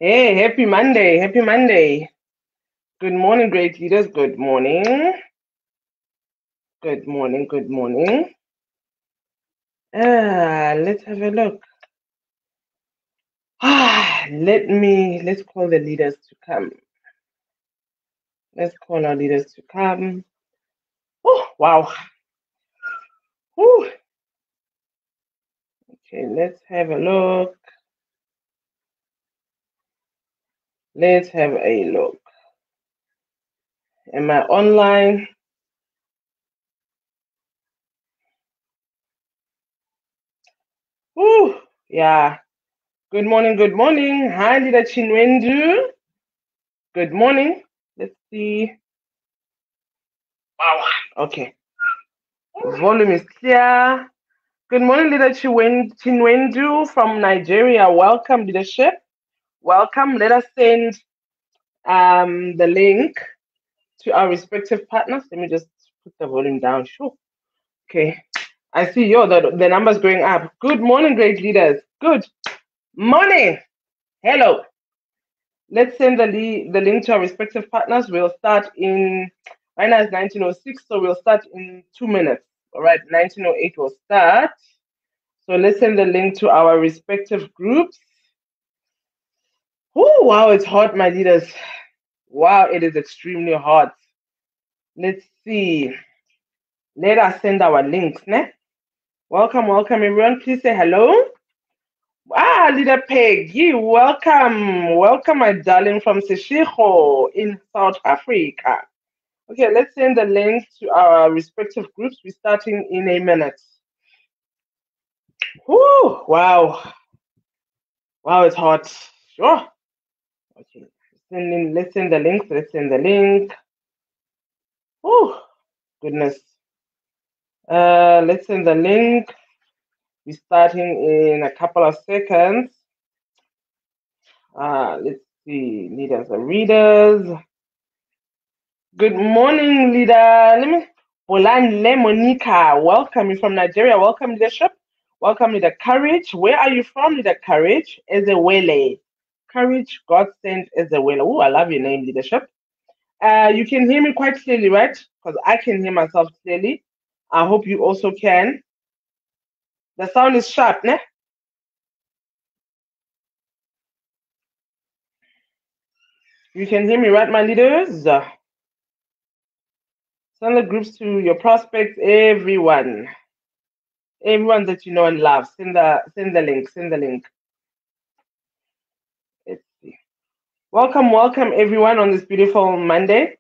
Hey, happy Monday. Happy Monday. Good morning, great leaders. Good morning. Good morning. Good morning. Let's have a look. Let's call the leaders to come. Let's call our leaders to come. Oh, wow. Whew. Okay, let's have a look. Let's have a look. Am I online? Whew. Yeah. Good morning. Good morning. Hi, Leader Chinwendu. Good morning. Let's see. Wow. Okay. Volume is clear. Good morning, Leader Chinwendu from Nigeria. Welcome, leadership. Welcome. Let us send the link to our respective partners. Let me just put the volume down. Sure. Okay. I see the numbers going up. Good morning, great leaders. Good morning. Hello. Let's send the link to our respective partners. We'll start in, right now it's 1906, so we'll start in 2 minutes. All right, 1908 will start. So let's send the link to our respective groups. Oh, wow, it's hot, my leaders. Wow, it is extremely hot. Let's see. Let us send our links, ne? Welcome, welcome, everyone. Please say hello. Leader Peggy, welcome. Welcome, my darling, from Seshego in South Africa. Okay, let's send the link to our respective groups. We're starting in a minute. Whoo, wow. Wow, it's hot. Sure. Okay, let's send the link. Let's send the link. Oh, goodness. Let's send the link. We're starting in a couple of seconds. Let's see. Leaders and readers. Good morning, leader. Pulane Monica. Welcome. You're from Nigeria. Welcome, leadership. Welcome, leader Courage. Where are you from, leader Courage? Ezewele. Courage, God sent Ezewele. Oh, I love your name, leadership. You can hear me quite clearly, right? Because I can hear myself clearly. I hope you also can. The sound is sharp, ne? You can hear me, right, my leaders? Send the groups to your prospects, everyone. Everyone that you know and love. Send the link. Send the link. Let's see. Welcome, welcome everyone on this beautiful Monday.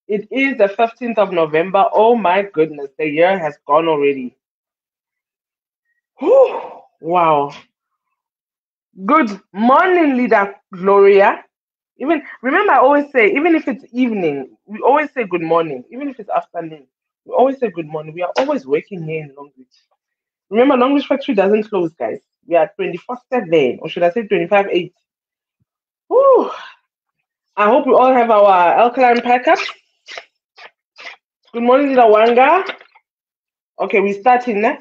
It is the 15th of November. Oh my goodness, the year has gone already. Whew, wow. Good morning, leader Gloria. Even remember, I always say, even if it's evening, we always say good morning. Even if it's afternoon, we always say good morning. We are always working here in Long Beach. Remember, Long Beach Factory doesn't close, guys. We are 24/7, or should I say 25/8? Whew. I hope we all have our alkaline packups. Good morning, leader Wanga. Okay, we're starting now.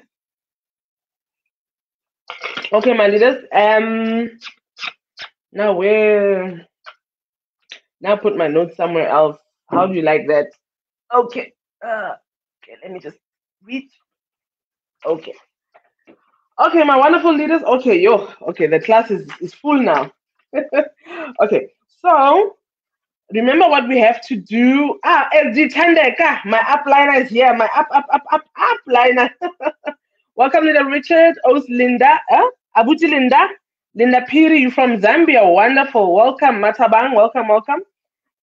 Okay, my leaders. Now where? Now put my notes somewhere else. How do you like that? Okay. Okay. Let me just read. Okay. Okay, my wonderful leaders. Okay, yo. Okay, the class is full now. Okay. So remember what we have to do. LG Tandeka. My upliner is here. My upliner. Welcome, leader Richard. Os Linda. Abuti Linda. Linda Piri, you from Zambia. Wonderful. Welcome, Matabang. Welcome, welcome.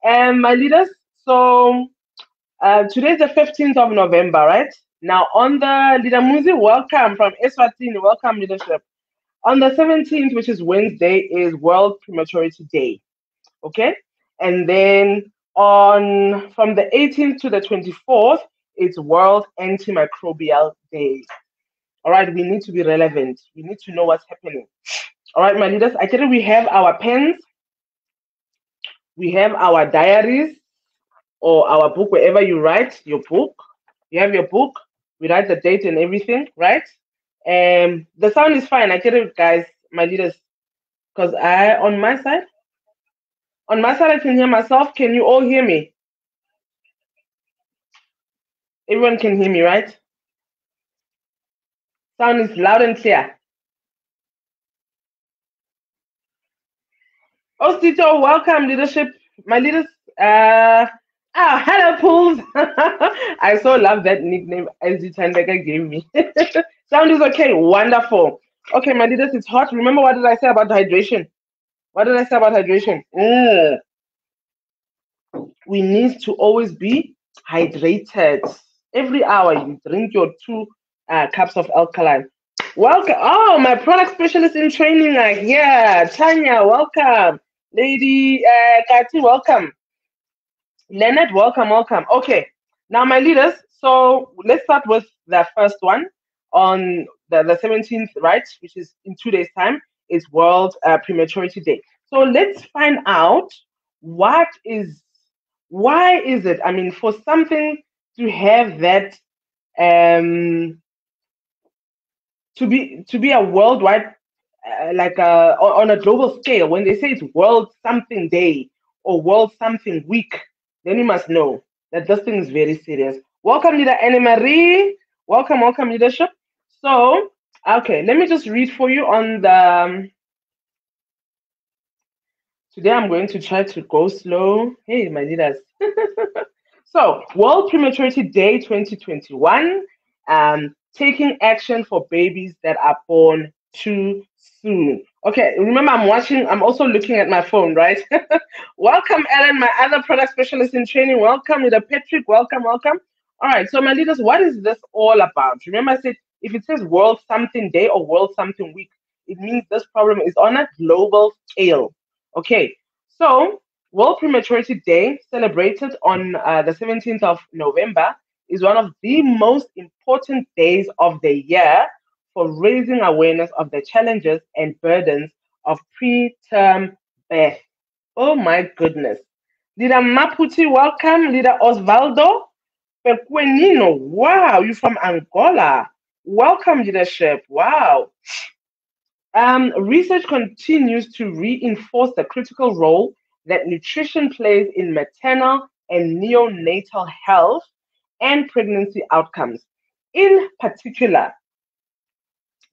And my leaders, so today's the 15th of November, right? Now on the Leader Muzi, welcome from Eswatini, welcome leadership. On the 17th, which is Wednesday, is World Prematurity Day. Okay? And then on from the 18th to the 24th, it's World Antimicrobial Day. All right, we need to be relevant. We need to know what's happening. All right, my leaders, I tell you, we have our pens, we have our diaries, or our book, wherever you write your book. You have your book, we write the date and everything, right? The sound is fine. I get it, guys, my leaders, because on my side. On my side, I can hear myself. Can you all hear me? Everyone can hear me, right? Sound is loud and clear. Oh, Tito, welcome, leadership. My leaders. Hello, Pools. I so love that nickname SG Tandeka gave me. Sound is okay. Wonderful. Okay, my leaders, it's hot. Remember what did I say about hydration? What did I say about hydration? We need to always be hydrated. Every hour, you drink your 2 cups of alkaline. Welcome. Oh, my product specialist in training are here. Tanya, welcome. Lady Kati, welcome. Leonard, welcome, welcome. Okay, now my leaders. So let's start with the first one on the 17th, right? Which is in 2 days' time. Is World Prematurity Day. So let's find out what is why is it? I mean, for something to have that um to be a worldwide like on a global scale, when they say it's World Something Day or World Something Week, then you must know that this thing is very serious. Welcome, Leader Anne Marie. Welcome, welcome, leadership. So, okay, let me just read for you on the. Today I'm going to try to go slow. Hey, my leaders. So, World Prematurity Day 2021, taking action for babies that are born too soon. Okay, remember I'm also looking at my phone, right? Welcome, Ellen, my other product specialist in training. Welcome, Leader Patrick. Welcome, welcome. All right, so my leaders, what is this all about? Remember, I said if it says World Something Day or World Something Week, it means this problem is on a global scale. Okay, so World Prematurity Day, celebrated on the 17th of November, is one of the most important days of the year for raising awareness of the challenges and burdens of preterm birth. Oh my goodness. Leader Maputi, welcome. Leader Osvaldo Pequenino, wow, you're from Angola. Welcome, leadership. Wow. Research continues to reinforce the critical role that nutrition plays in maternal and neonatal health and pregnancy outcomes. In particular,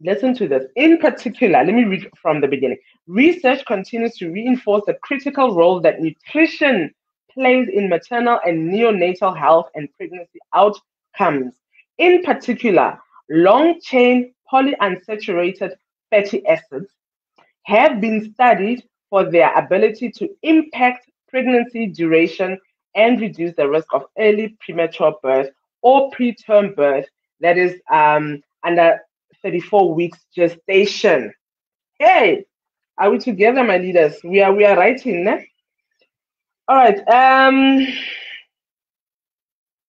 listen to this. In particular, let me read from the beginning. Research continues to reinforce the critical role that nutrition plays in maternal and neonatal health and pregnancy outcomes. In particular, long chain polyunsaturated fatty acids have been studied for their ability to impact pregnancy duration and reduce the risk of early premature birth or preterm birth, that is under 34 weeks gestation. Hey, are we together, my leaders? We are writing, ne? All right.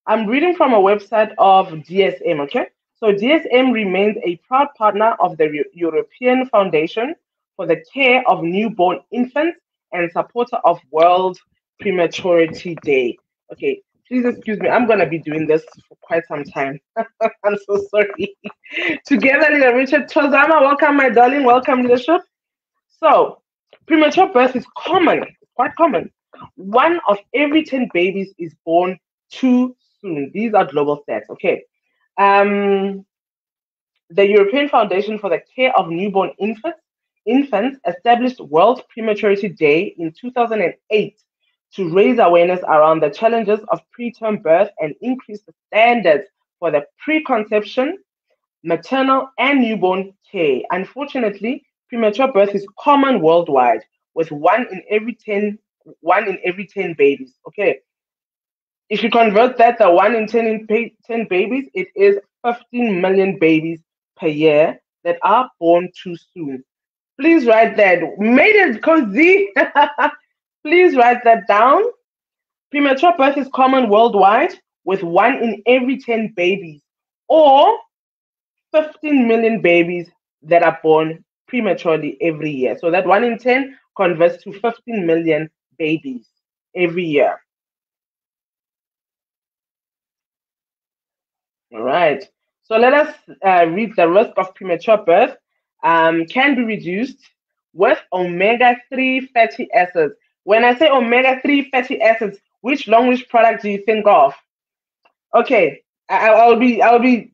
I'm reading from a website of DSM, okay? So DSM remains a proud partner of the European Foundation for the Care of Newborn Infants and supporter of World Prematurity Day. Okay, please excuse me. I'm gonna be doing this for quite some time. I'm so sorry. Together, Leader Richard Tozama, welcome, my darling. Welcome, leadership. So, premature birth is common, it's quite common. One of every 10 babies is born too soon. These are global stats, okay? Um, the European Foundation for the Care of Newborn Infants established World Prematurity Day in 2008 to raise awareness around the challenges of preterm birth and increase the standards for the preconception, maternal, and newborn care. Unfortunately, premature birth is common worldwide, with one in every 10 babies. Okay, if you convert that, the 1 in 10 babies, it is 15 million babies per year that are born too soon. Please write that. Made it cozy. Please write that down. Premature birth is common worldwide, with 1 in every 10 babies, or 15 million babies that are born prematurely every year. So that 1 in 10 converts to 15 million babies every year. All right. So let us read the risk of premature birth can be reduced with omega 3 fatty acids. When I say omega-3 fatty acids, which long-rich product do you think of? Okay, I'll be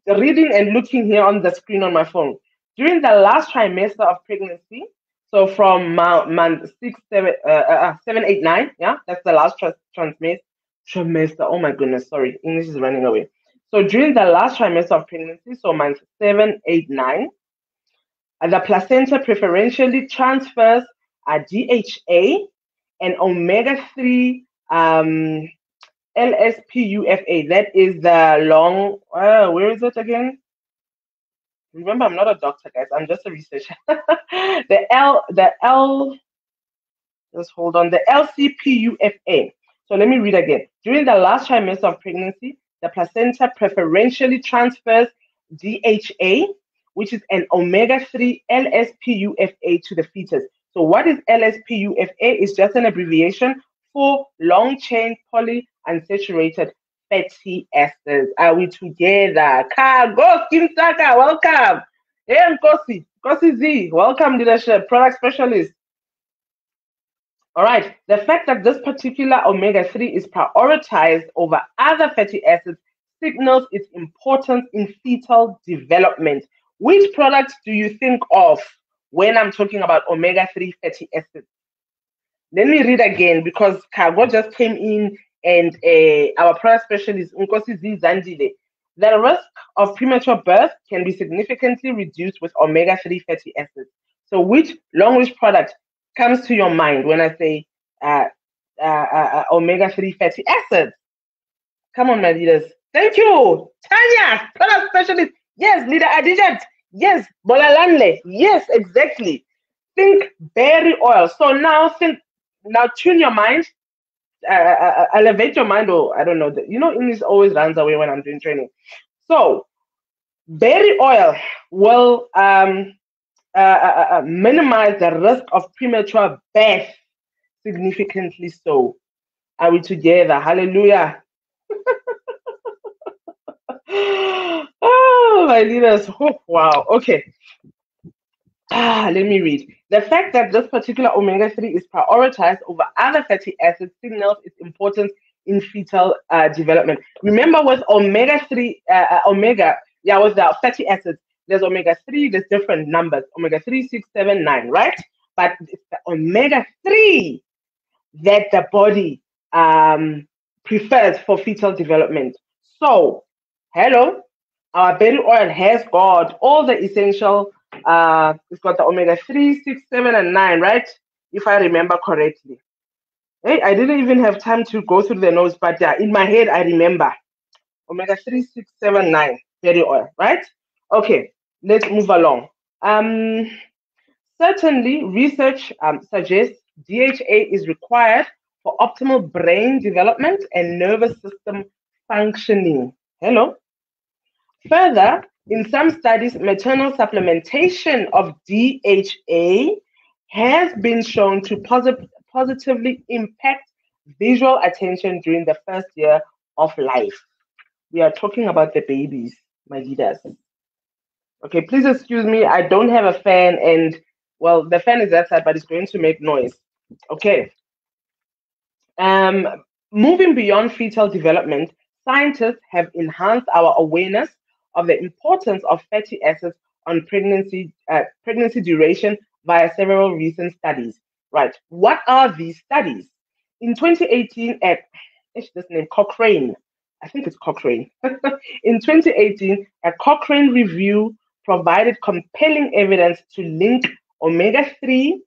reading and looking here on the screen on my phone. During the last trimester of pregnancy, so from month 7, 8, 9, yeah, that's the last trimester. Oh my goodness, sorry, English is running away. So during the last trimester of pregnancy, so month 7, 8, 9, the placenta preferentially transfers a DHA and omega-3 LSPUFA. That is the long, where is it again? Remember, I'm not a doctor, guys. I'm just a researcher. Just hold on. The LCPUFA. So let me read again. During the last trimester of pregnancy, the placenta preferentially transfers DHA, which is an omega-3 LSPUFA to the fetus. So what is LSPUFA? It's just an abbreviation for long-chain polyunsaturated fatty acids. Are we together? Go Skin Saka, welcome. Hey, Nkosi. Nkosi Z, welcome leadership, product specialist. All right. The fact that this particular omega-3 is prioritized over other fatty acids signals its importance in fetal development. Which products do you think of when I'm talking about omega-3 fatty acids? Let me read again because Cargo just came in and our product specialist, Nkosi Z Zandile. The risk of premature birth can be significantly reduced with omega-3 fatty acids. So which long-rich product comes to your mind when I say omega-3 fatty acids? Come on, my leaders. Thank you. Tanya, product specialist. Yes, leader Adijat. Yes, Bolalanle. Yes, exactly. Think berry oil. So now tune your mind, elevate your mind, or I don't know. English always runs away when I'm doing training. So berry oil will minimize the risk of premature birth significantly. So are we together? Hallelujah. Oh, my leaders. Oh, wow. Okay. Let me read. The fact that this particular omega-3 is prioritized over other fatty acids signals its importance in fetal development. Remember with omega-3, with the fatty acids, there's omega-3, there's different numbers, omega-3, 6, 7, 9, right? But it's the omega-3 that the body prefers for fetal development. So, hello, our berry oil has got all the essential, it's got the omega-3, 6, 7, and 9, right? If I remember correctly. Hey, I didn't even have time to go through the notes, but yeah, in my head, I remember. Omega-3, 6, 7, 9, berry oil, right? Okay, let's move along. Certainly, research suggests DHA is required for optimal brain development and nervous system functioning. Hello. Further, in some studies, maternal supplementation of DHA has been shown to positively impact visual attention during the first year of life. We are talking about the babies, my leaders. Okay, please excuse me. I don't have a fan, and well, the fan is that side, but it's going to make noise. Okay. Moving beyond fetal development, scientists have enhanced our awareness of the importance of fatty acids on pregnancy duration via several recent studies. Right. What are these studies? In 2018, this name Cochrane. I think it's Cochrane. In 2018, a Cochrane review provided compelling evidence to link omega-3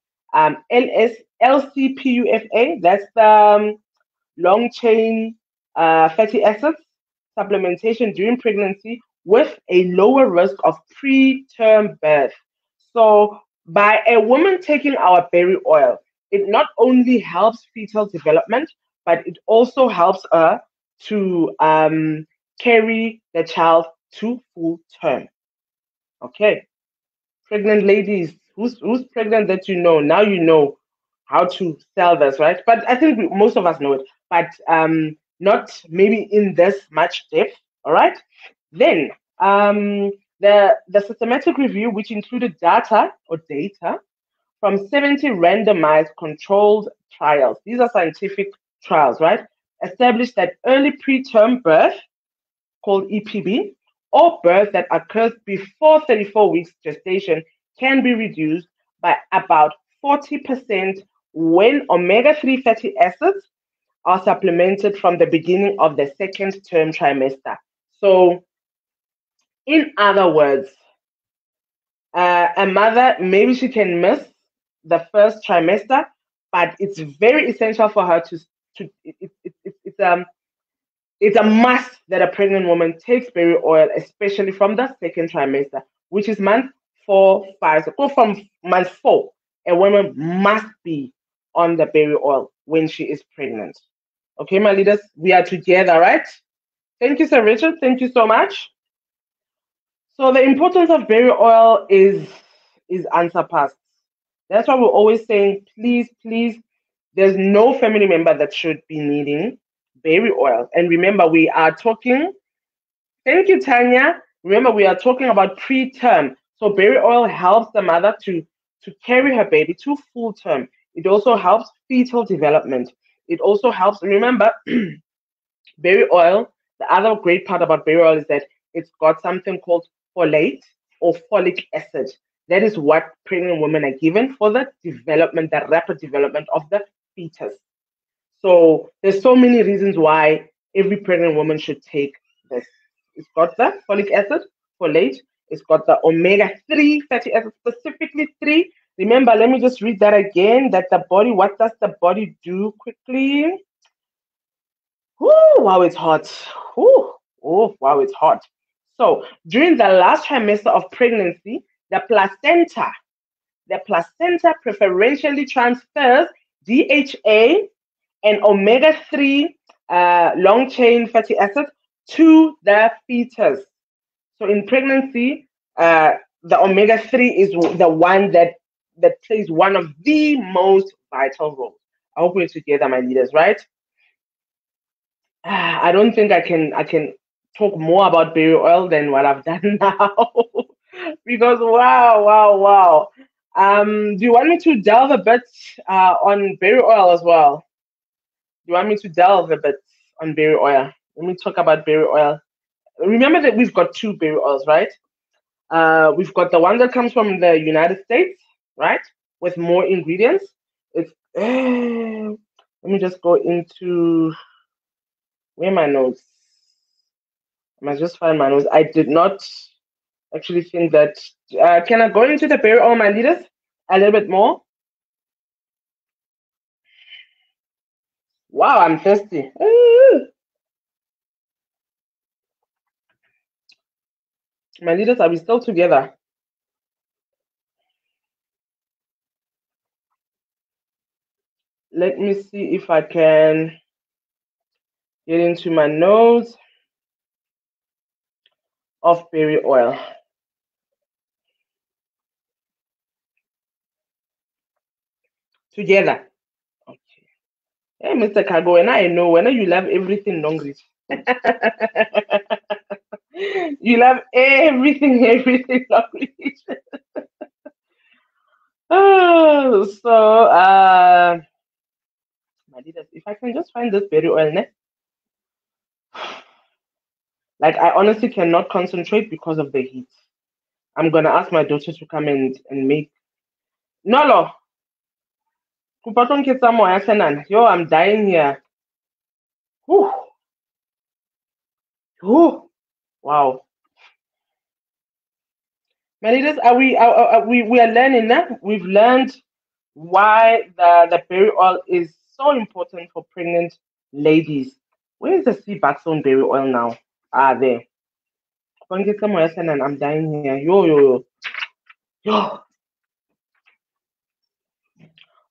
LCPUFA, that's the long chain fatty acids supplementation during pregnancy with a lower risk of preterm birth. So, by a woman taking our berry oil, it not only helps fetal development, but it also helps her to carry the child to full term. Okay, pregnant ladies, who's pregnant that you know, now you know how to sell this, right? But I think most of us know it, but not maybe in this much depth. All right. Then the systematic review, which included data from 70 randomized controlled trials. These are scientific trials, right? Established that early preterm birth, called EPB, or birth that occurs before 34 weeks gestation can be reduced by about 40% when omega 3 fatty acids are supplemented from the beginning of the second term trimester. So, in other words, a mother, maybe she can miss the first trimester, but it's very essential for her it's a must that a pregnant woman takes berry oil, especially from the second trimester, which is month 4, 5. So go from month 4, a woman must be on the berry oil when she is pregnant. Okay, my leaders, we are together, right? Thank you, Sir Richard. Thank you so much. So the importance of berry oil is unsurpassed. That's why we're always saying, please, please, there's no family member that should be needing berry oil. And remember, we are talking, thank you, Tanya. Remember, we are talking about preterm. So berry oil helps the mother to carry her baby to full term. It also helps fetal development. It also helps, remember, berry oil, the other great part about berry oil is that it's got something called folate or folic acid. That is what pregnant women are given for the development, the rapid development of the fetus. So there's so many reasons why every pregnant woman should take this. It's got the folic acid, folate. It's got the omega-3 fatty acids, specifically 3. Remember, let me just read that again. That the body, what does the body do quickly? Wow, it's hot. Oh, wow, it's hot. So during the last trimester of pregnancy, the placenta preferentially transfers DHA and omega-3 long chain fatty acids to the fetus. So in pregnancy, the omega-3 is the one that plays one of the most vital roles. I hope we're together, my leaders, right? I don't think I can talk more about berry oil than what I've done now. Because wow, wow, wow. Do you want me to delve a bit on berry oil as well? Do you want me to delve a bit on berry oil? Let me talk about berry oil. Remember that we've got two berry oils, right? We've got the one that comes from the United States, right? With more ingredients. It's let me just go into where my notes. I must just find my notes. I did not actually think that. Can I go into the berry oil, my leaders, a little bit more? Wow, I'm thirsty. My leaders, are we still together? Let me see if I can get into my notes of berry oil. Together. Okay. Hey, Mr. Cargo, and I know when you love everything long reach. You love everything, everything long reach. Oh, so my leaders, if I can just find this berry oil, ne? Like I honestly cannot concentrate because of the heat. I'm gonna ask my daughter to come and make Nolo. Kupatong kitsa moya senan. Yo, I'm dying here. Whew. Whew. Wow. My leaders, we are learning now. We've learned why the berry oil is so important for pregnant ladies. Where is the sea backstone berry oil now? Ah, there. Kupatong kitsa moya senan. I'm dying here. Yo.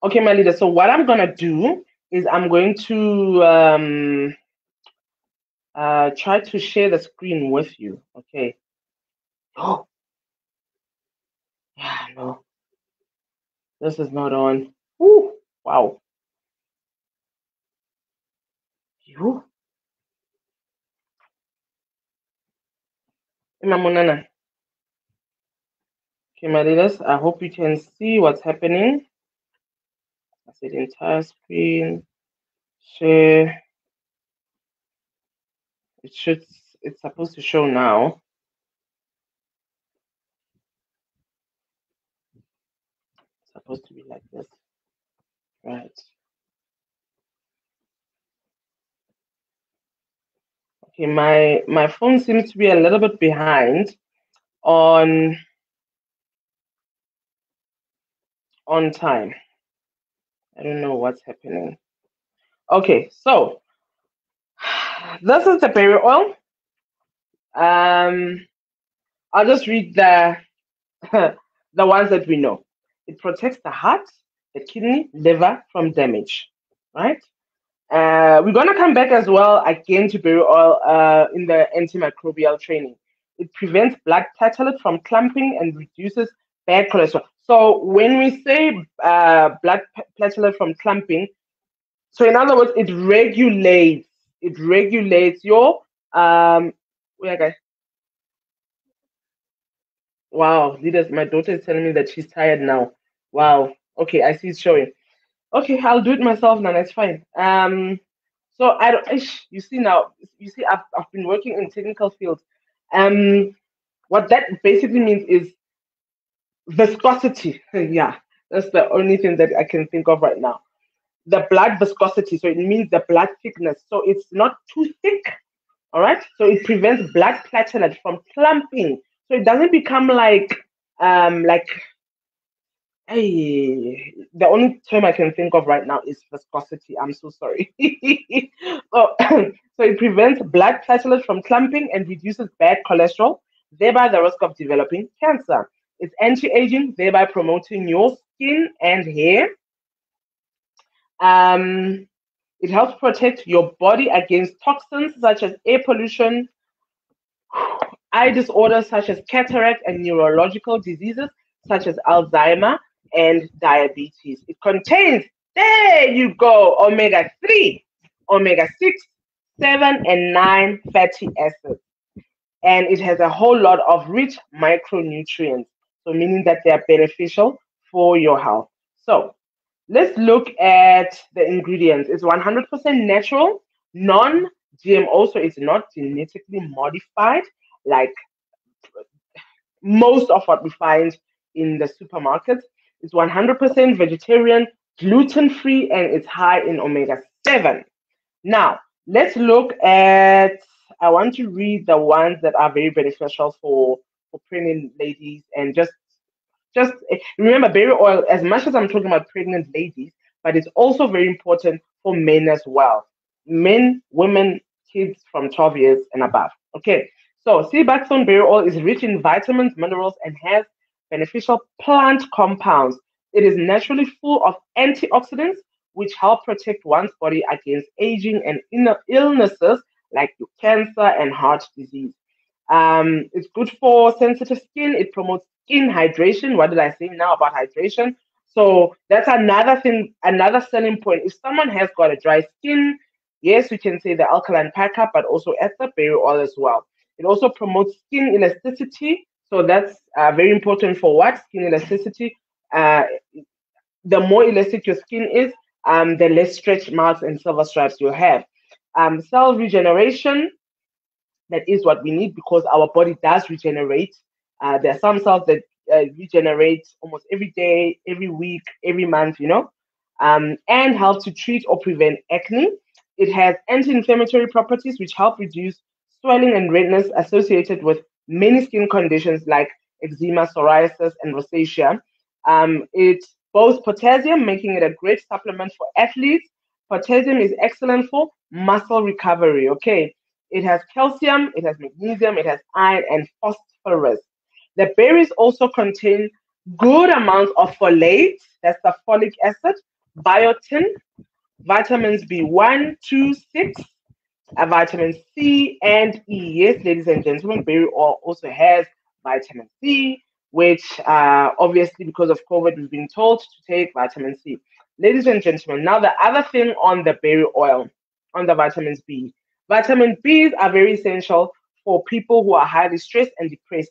Okay, my leader. So what I'm gonna do is I'm going to try to share the screen with you. Okay. Oh, yeah, no, this is not on. Ooh, wow. You, Mamunana. Okay, my leaders, I hope you can see what's happening. I said entire screen, share. It should, it's supposed to show now. It's supposed to be like this, right? Okay, my phone seems to be a little bit behind on time. I don't know what's happening. Okay, so this is the berry oil. I'll just read the the ones that we know. It protects the heart, the kidney, liver from damage, right? We're gonna come back as well again to berry oil in the antimicrobial training. It prevents blood platelet from clumping and reduces bad cholesterol. So when we say blood platelet from clumping, so in other words, it regulates your where guys. Wow, leaders, my daughter is telling me that she's tired now. Wow. Okay, I see it's showing. Okay, I'll do it myself now. That's fine. So I don't. You see now. You see, I've been working in technical fields. What that basically means is viscosity. Yeah, that's the only thing that I can think of right now. The blood viscosity. So it means the blood thickness. So it's not too thick. All right. So it prevents blood platelet from clumping. So it doesn't become like hey, the only term I can think of right now is viscosity. I'm so sorry. so, so it prevents blood platelet from clumping and reduces bad cholesterol, thereby the risk of developing cancer. It's anti-aging, thereby promoting your skin and hair. Um, it helps protect your body against toxins such as air pollution, eye disorders such as cataract, and neurological diseases such as Alzheimer and diabetes. It contains, there you go, omega 3, omega 6, 7, and 9 fatty acids. And it has a whole lot of rich micronutrients, so meaning that they are beneficial for your health. So let's look at the ingredients. It's 100% natural, non GMO, so it's not genetically modified like most of what we find in the supermarkets. It's 100% vegetarian, gluten free, and it's high in omega 7. Now, let's look at, I want to read the ones that are very beneficial for pregnant ladies and just remember berry oil, as much as I'm talking about pregnant ladies, but it's also very important for men as well. Men, women, kids from 12 years and above. Okay. So sea buckthorn berry oil is rich in vitamins, minerals, and has beneficial plant compounds. It is naturally full of antioxidants, which help protect one's body against aging and illnesses like cancer and heart disease. It's good for sensitive skin. It promotes skin hydration. What did I say now about hydration? So that's another thing, another selling point. If someone has got a dry skin, yes, we can say the alkaline pack up, but also add the berry oil as well. It also promotes skin elasticity. So that's very important for what? Skin elasticity. Uh, the more elastic your skin is, the less stretch marks and silver stripes you'll have. Cell regeneration, that is what we need because our body does regenerate. There are some cells that regenerate almost every day, every week, every month, and help to treat or prevent acne. It has anti inflammatory properties which help reduce swelling and redness associated with many skin conditions like eczema, psoriasis, and rosacea. It boasts potassium, making it a great supplement for athletes. Potassium is excellent for muscle recovery. Okay, it has calcium, it has magnesium, it has iron, and phosphorus. The berries also contain good amounts of folate, that's the folic acid, biotin, vitamins B1, 2, 6, vitamin C and E. Yes, ladies and gentlemen, berry oil also has vitamin C, which obviously because of COVID, we've been told to take vitamin C. Ladies and gentlemen, now the other thing on the berry oil, on the vitamins B. Vitamin Bs are very essential for people who are highly stressed and depressed.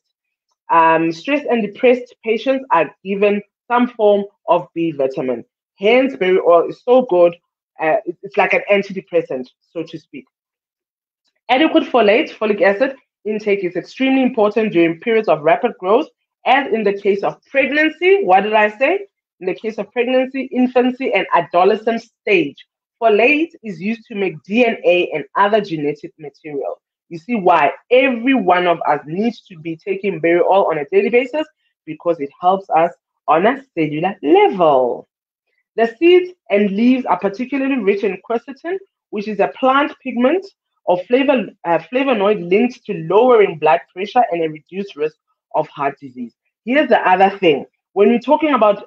Stressed and depressed patients are given some form of B vitamin. Hence, berry oil is so good. It's like an antidepressant, so to speak. Adequate folic acid intake is extremely important during periods of rapid growth, as in the case of pregnancy. What did I say? In the case of pregnancy, infancy, and adolescent stage, folate is used to make DNA and other genetic material. You see why every one of us needs to be taking berry oil on a daily basis, because it helps us on a cellular level. The seeds and leaves are particularly rich in quercetin, which is a plant pigment or flavonoid linked to lowering blood pressure and a reduced risk of heart disease. Here's the other thing. When we're talking about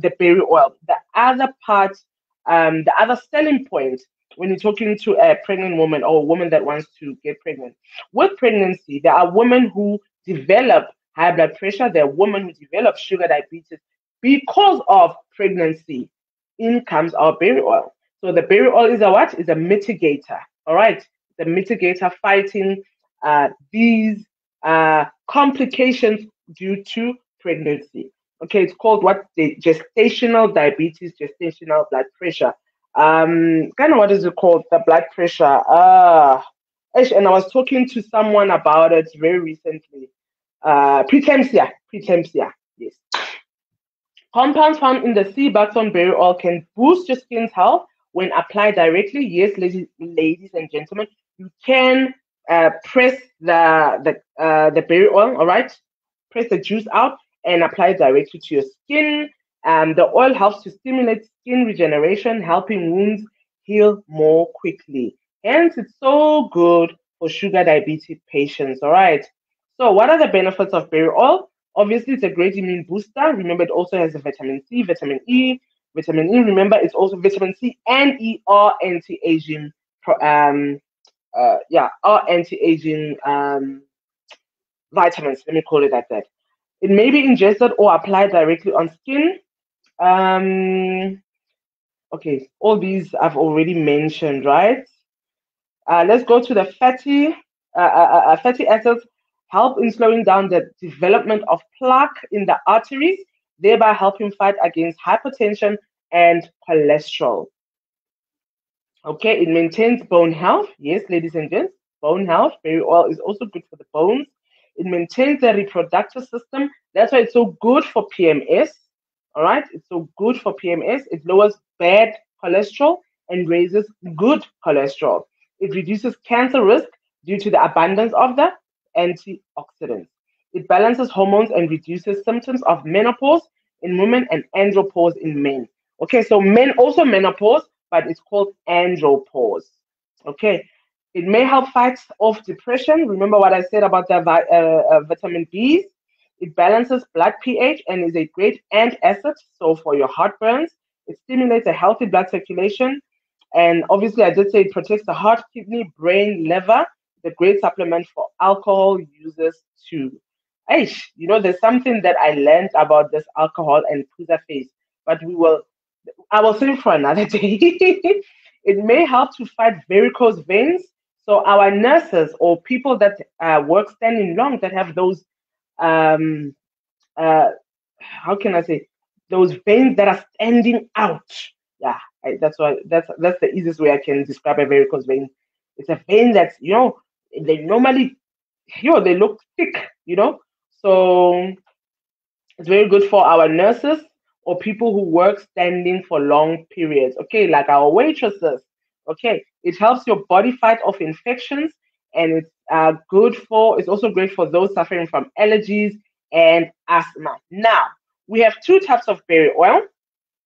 the berry oil, the other part, the other selling point when you're talking to a pregnant woman or a woman that wants to get pregnant, with pregnancy, there are women who develop high blood pressure, there are women who develop sugar diabetes because of pregnancy. In comes our berry oil. So the berry oil is a what? Is a mitigator. All right, the mitigator fighting these complications due to pregnancy. Okay, it's called what? The gestational diabetes, gestational blood pressure. Kind of what is it called? The blood pressure. And I was talking to someone about it very recently. Preeclampsia. Preeclampsia. Yes. Compounds found in the sea buckthorn berry oil can boost your skin's health when applied directly. Yes, ladies and gentlemen, you can press the berry oil. All right, press the juice out and apply it directly to your skin. The oil helps to stimulate skin regeneration, helping wounds heal more quickly. Hence, it's so good for sugar diabetes patients. All right. So, what are the benefits of berry oil? Obviously, it's a great immune booster. Remember, it also has a vitamin C, vitamin E. Vitamin E, remember, it's also vitamin C and E are anti-aging. Are anti-aging vitamins. Let me call it like that. It may be ingested or applied directly on skin. Um, okay, all these I've already mentioned, right? Let's go to the fatty acids help in slowing down the development of plaque in the arteries, thereby helping fight against hypertension and cholesterol. Okay, it maintains bone health. Yes, ladies and gents, bone health. Berry oil is also good for the bones. It maintains the reproductive system. That's why it's so good for PMS. All right, it's so good for PMS. It lowers bad cholesterol and raises good cholesterol. It reduces cancer risk due to the abundance of the antioxidants. It balances hormones and reduces symptoms of menopause in women and andropause in men. Okay, so men also menopause, but it's called andropause. Okay, it may help fight off depression. Remember what I said about the vitamin B's? It balances blood pH and is a great antacid. So for your heartburns, it stimulates a healthy blood circulation. And obviously, I did say it protects the heart, kidney, brain, liver. The great supplement for alcohol users too. Aish, there's something that I learned about this alcohol and pizza face, but I will save for another day. It may help to fight varicose veins. So our nurses or people that work standing long that have those um, how can I say, those veins that are standing out. Yeah, that's the easiest way I can describe a varicose vein. It's a vein that's they normally they look thick. So it's very good for our nurses or people who work standing for long periods. Okay, like our waitresses. Okay, it helps your body fight off infections, and it's it's also great for those suffering from allergies and asthma. Now, we have two types of berry oil.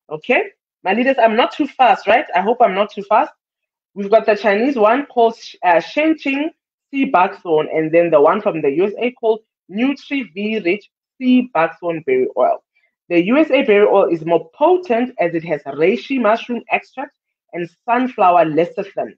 Okay, my leaders, I'm not too fast, right? I hope I'm not too fast. We've got the Chinese one called Shenqing Sea Buckthorn, and then the one from the USA called Nutri V Rich Sea Buckthorn Berry Oil. The USA berry oil is more potent as it has reishi mushroom extract and sunflower lecithin.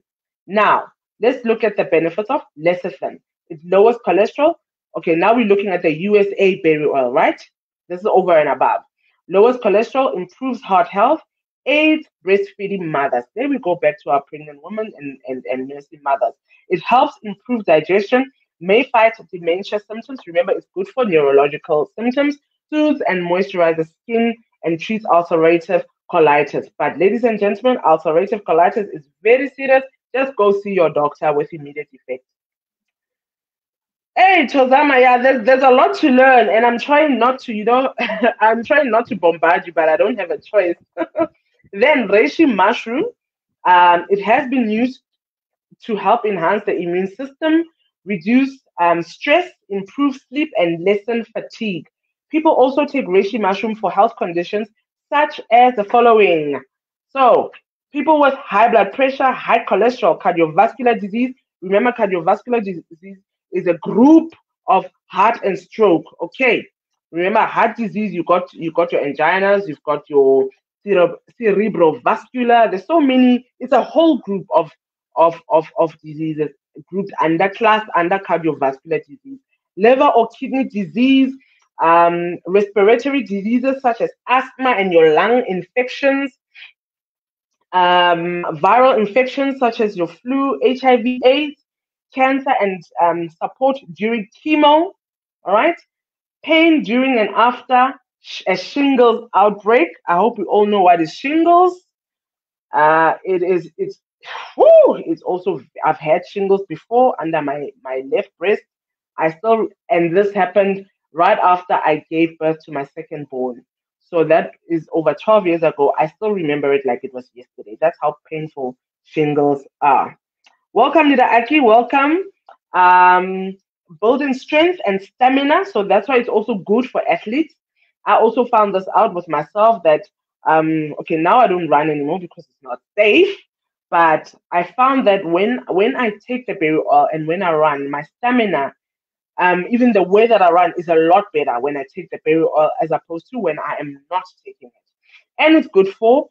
Now, let's look at the benefits of lecithin. It lowers cholesterol. Okay, now we're looking at the USA berry oil, right? This is over and above. Lowers cholesterol, improves heart health, aids breastfeeding mothers. There we go back to our pregnant women and nursing mothers. It helps improve digestion, may fight dementia symptoms. Remember, it's good for neurological symptoms, soothes and moisturizes skin, and treats ulcerative colitis. But ladies and gentlemen, ulcerative colitis is very serious. Just go see your doctor with immediate effect. Hey, Chozama, yeah, there's a lot to learn, and I'm trying not to, I'm trying not to bombard you, but I don't have a choice. Then reishi mushroom, it has been used to help enhance the immune system, reduce stress, improve sleep, and lessen fatigue. People also take reishi mushroom for health conditions such as the following. So, people with high blood pressure, high cholesterol, cardiovascular disease. Remember, cardiovascular disease is a group of heart and stroke. Okay. Remember, heart disease, you got your anginas, you've got your cerebrovascular. There's so many. It's a whole group of diseases grouped under cardiovascular disease, liver or kidney disease, respiratory diseases such as asthma and your lung infections, viral infections such as your flu, HIV, AIDS, cancer, and support during chemo. All right, pain during and after a shingles outbreak. I hope we all know what is shingles. It's whoo, it's also I've had shingles before under my left breast. I still and this happened right after I gave birth to my second born. So that is over 12 years ago. I still remember it like it was yesterday. That's how painful shingles are. Welcome, Nida Aki. Welcome. Um, Building strength and stamina. So that's why it's also good for athletes. I also found this out with myself that okay, now I don't run anymore because it's not safe. But I found that when I take the berry oil and when I run, my stamina, even the way that I run is a lot better when I take the berry oil as opposed to when I am not taking it. And it's good for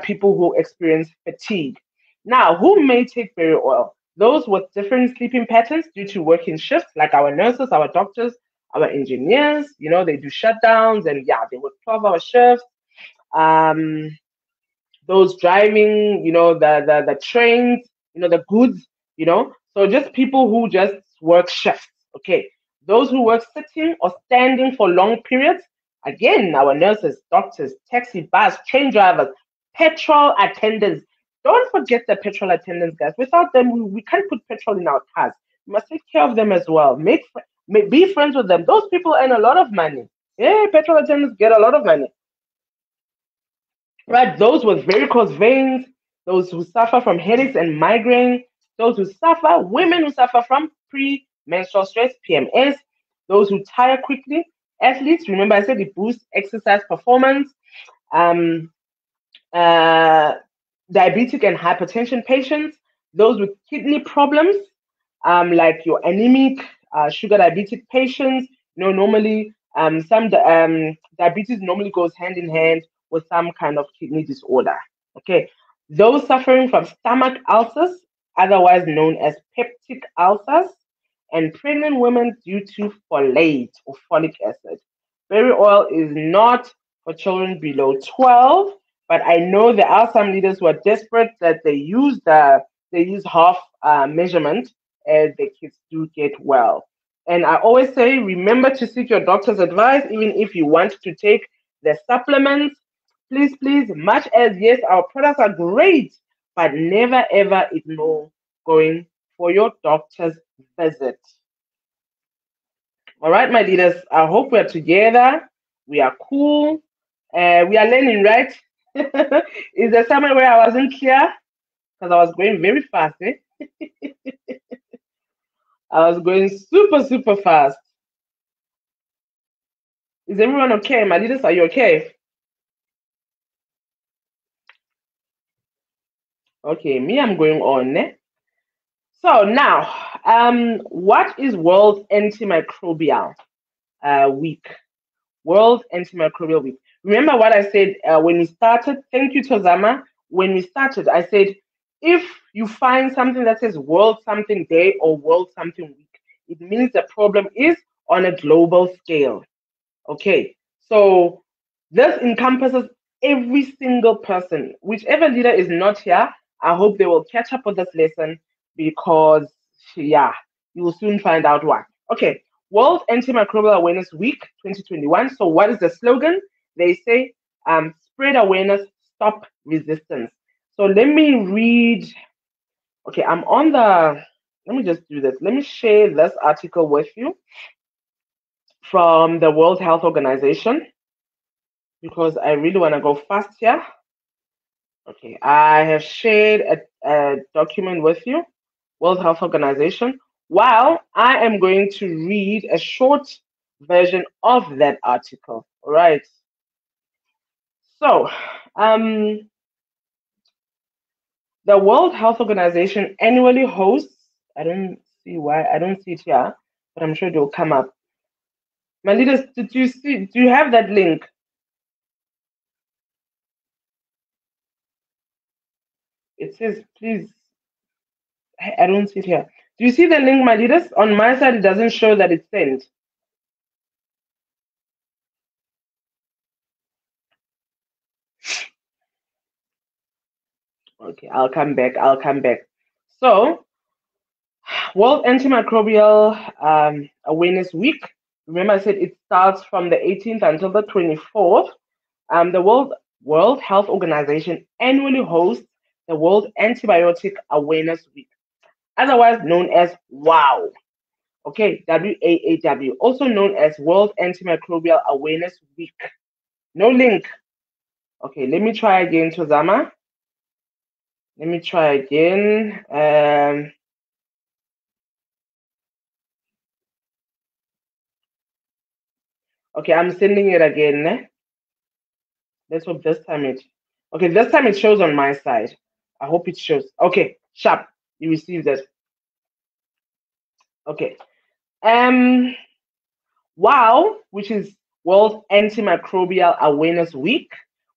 people who experience fatigue. Now, who may take berry oil? Those with different sleeping patterns due to working shifts, like our nurses, our doctors, our engineers. They do shutdowns and yeah, they work 12-hour shifts. Um, those driving, the trains, the goods, So just people who just work shifts. Okay. Those who work sitting or standing for long periods, again, our nurses, doctors, taxi, bus, train drivers, petrol attendants. Don't forget the petrol attendants, guys. Without them, we can't put petrol in our cars. We must take care of them as well. Be friends with them. Those people earn a lot of money. Yeah, petrol attendants get a lot of money. Right, those with varicose veins, those who suffer from headaches and migraine, women who suffer from premenstrual stress, PMS, those who tire quickly, athletes. Remember, I said it boosts exercise performance. Um, uh, Diabetic and hypertension patients, those with kidney problems, like your anemic, sugar diabetic patients. Normally, diabetes normally goes hand in hand with some kind of kidney disorder. Okay, those suffering from stomach ulcers, otherwise known as peptic ulcers, and pregnant women due to folate or folic acid. Berry oil is not for children below 12, but I know there are some leaders who are desperate that they use half measurement as the kids do get well. And I always say, remember to seek your doctor's advice, even if you want to take the supplements. Please, please, much as yes, our products are great, but never ever ignore going for your doctor's visit. All right, my leaders, I hope we're together. We are cool. We are learning, right? Is there somewhere where I wasn't clear? Because I was going very fast, eh? I was going super, super fast. Is everyone okay? My leaders, are you okay? Okay, me, I'm going on. Eh? So now, what is World Antimicrobial Week? World Antimicrobial Week. Remember what I said when we started? Thank you, Tozama. When we started, I said if you find something that says World Something Day or World Something Week, it means the problem is on a global scale. Okay, so this encompasses every single person. Whichever leader is not here, I hope they will catch up with this lesson because, yeah, You will soon find out why. Okay, World Antimicrobial Awareness Week 2021. So, what is the slogan? They say, spread awareness, stop resistance. So, let me read. Okay, I'm on the. Let me just do this. Let me share this article with you from the World Health Organization because I really want to go fast here. Okay, I have shared a document with you, World Health Organization, while I am going to read a short version of that article. All right. So, the World Health Organization annually hosts, I don't see why, I don't see it here, but I'm sure it will come up. My leaders, did you see, do you have that link? It says, please, I don't see it here. Do you see the link, my leaders? On my side, it doesn't show that it's sent. Okay, I'll come back. I'll come back. So, World Antimicrobial Awareness Week. Remember, I said it starts from the 18th until the 24th. The World Health Organization annually hosts the World Antibiotic Awareness Week, otherwise known as WOW. Okay, WAAW, also known as World Antimicrobial Awareness Week. No link. Okay, let me try again, Tozama. Let me try again. Okay, I'm sending it again. Let's hope this time it. Okay, this time it shows on my side. I hope it shows. Okay, sharp. You received it. Okay. WOW, which is World Antimicrobial Awareness Week,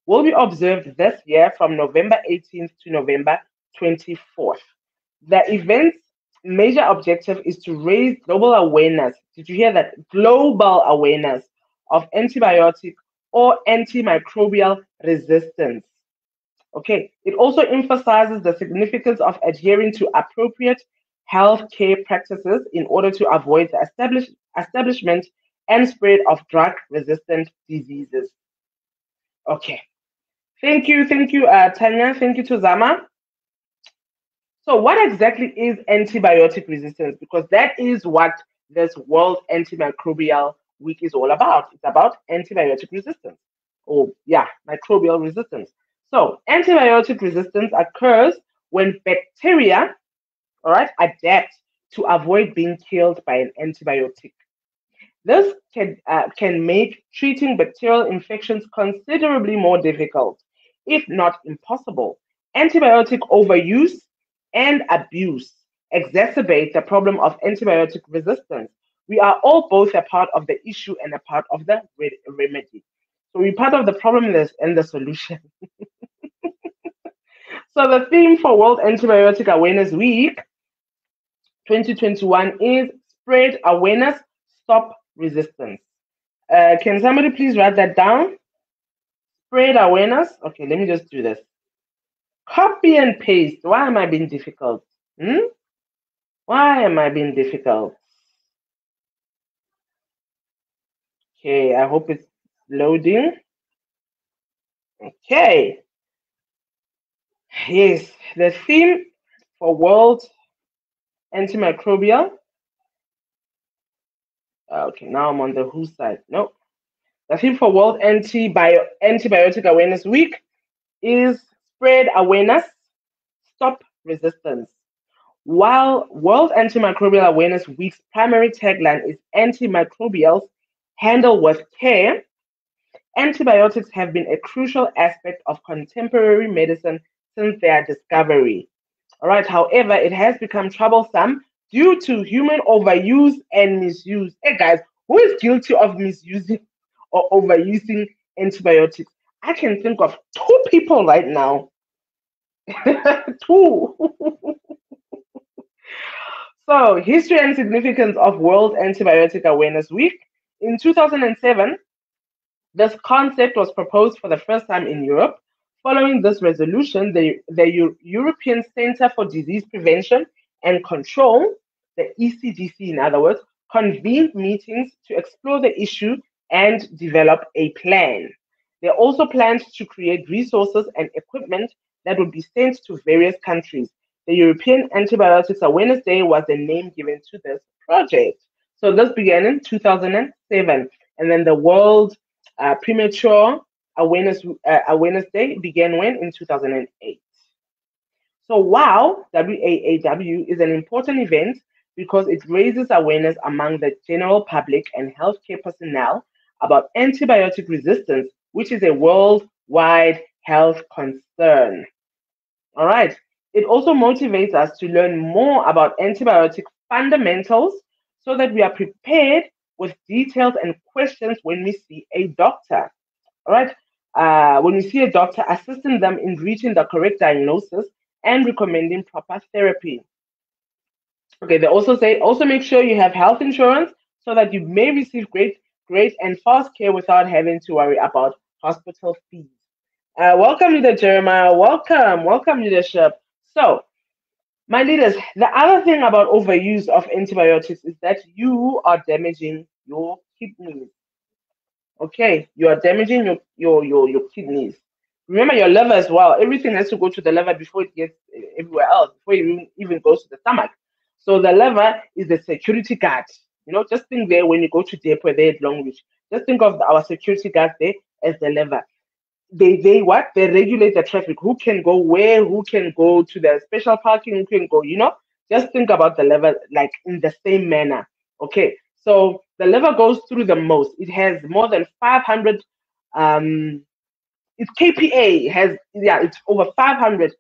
will be observed this year from November 18th to November 24th. The event's major objective is to raise global awareness. Did you hear that? Global awareness of antibiotic or antimicrobial resistance. Okay. It also emphasizes the significance of adhering to appropriate healthcare practices in order to avoid the establishment and spread of drug resistant diseases. Okay. Thank you. Thank you, Tanya. Thank you, Tuzama. So, what exactly is antibiotic resistance? Because that is what this World Antimicrobial Week is all about. It's about antibiotic resistance. Oh, yeah, microbial resistance. So, antibiotic resistance occurs when bacteria, all right, adapt to avoid being killed by an antibiotic. This can make treating bacterial infections considerably more difficult, if not impossible. Antibiotic overuse and abuse exacerbate the problem of antibiotic resistance. We are all both a part of the issue and a part of the remedy. So we're part of the problem and the solution. So the theme for World Antibiotic Awareness Week 2021 is spread awareness, stop resistance. Can somebody please write that down? Spread awareness. Okay, let me just do this. Copy and paste. Why am I being difficult? Why am I being difficult? Okay, I hope it's loading. Okay. Yes, the theme for World Antimicrobial. Okay, now I'm on the WHO side. No. The theme for World Antibiotic Awareness Week is spread awareness, stop resistance. While World Antimicrobial Awareness Week's primary tagline is antimicrobials handle with care, antibiotics have been a crucial aspect of contemporary medicine since their discovery. All right, however, it has become troublesome due to human overuse and misuse. Hey guys, who is guilty of misusing or overusing antibiotics? I can think of two people right now. Two. So, history and significance of World Antibiotic Awareness Week. In 2007, this concept was proposed for the first time in Europe. Following this resolution, the European Centre for Disease Prevention and Control the ECDC in other words, convened meetings to explore the issue and develop a plan. They also planned to create resources and equipment that would be sent to various countries. The European Antibiotics Awareness Day was the name given to this project. So this began in 2007, and then the World Premature Awareness Day began when in 2008. So WOW, WAAW, is an important event because it raises awareness among the general public and healthcare personnel about antibiotic resistance, which is a worldwide health concern. All right. It also motivates us to learn more about antibiotic fundamentals so that we are prepared with details and questions when we see a doctor. All right. When we see a doctor, assisting them in reaching the correct diagnosis and recommending proper therapy. Okay, they also say also make sure you have health insurance so that you may receive great and fast care without having to worry about hospital fees. Welcome, Leader Jeremiah. Welcome, leadership. So, my leaders, the other thing about overuse of antibiotics is that you are damaging your kidneys. Okay, you are damaging your kidneys. Remember your liver as well. Everything has to go to the liver before it gets everywhere else, before it even goes to the stomach. So the liver is the security guard. Just think there when you go to depot there at Long Beach. Just think of our security guard there as the liver. They what? They regulate the traffic. Who can go where? Who can go to the special parking? Who can go? Just think about the liver like in the same manner. Okay, so the liver goes through the most. It has more than 500 its KPA has, it's over 500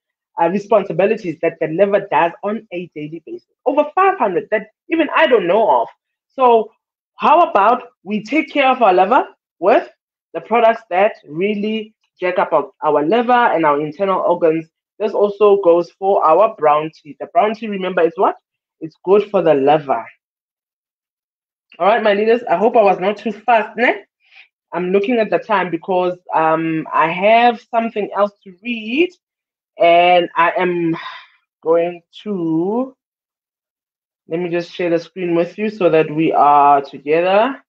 responsibilities that the liver does on a daily basis. Over 500 that even I don't know of. So, how about we take care of our liver with the products that really jack up our liver and our internal organs? This also goes for our brown tea. The brown tea, remember, is what? It's good for the liver. All right, my leaders, I hope I was not too fast, ne? I'm looking at the time because I have something else to read, and I am going to let me just share the screen with you so that we are together.